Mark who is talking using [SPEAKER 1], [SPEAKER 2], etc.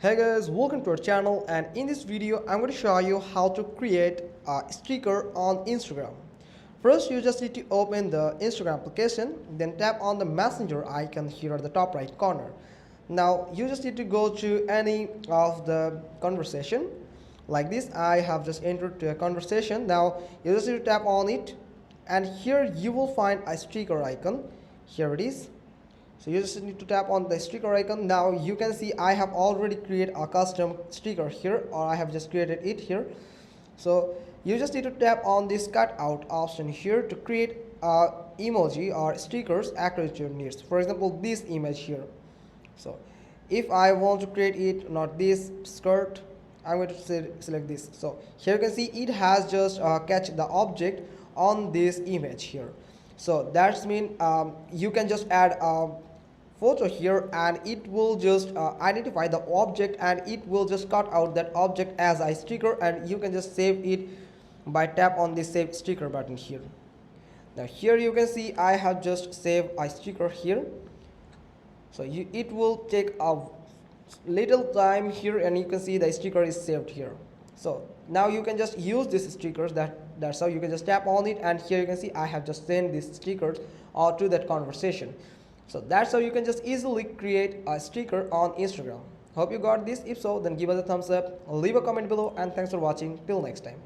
[SPEAKER 1] Hey guys, welcome to our channel, and in this video I'm going to show you how to create a sticker on Instagram. First, you just need to open the Instagram application, then tap on the messenger icon here at the top right corner. Now you just need to go to any of the conversation like this. I have just entered to a conversation. Now you just need to tap on it, and here you will find a sticker icon. Here it is. So you just need to tap on the sticker icon. Now you can see I have already created a custom sticker here, or I have just created it here. So you just need to tap on this cutout option here to create a emoji or stickers according to your needs. For example, this image here. So if I want to create it, not this skirt, I'm going to select this. So here you can see it has just catch the object on this image here. So that's mean you can just add a photo here, and it will just identify the object, and it will just cut out that object as a sticker, and you can just save it by tap on the save sticker button here. Now here you can see I have just saved a sticker here. So it will take a little time here, and you can see the sticker is saved here. So now you can just use these stickers. That's how you can just tap on it, and here you can see I have just sent these stickers to that conversation. So that's how you can just easily create a sticker on Instagram. Hope you got this. If so, then give us a thumbs up, leave a comment below, and thanks for watching. Till next time.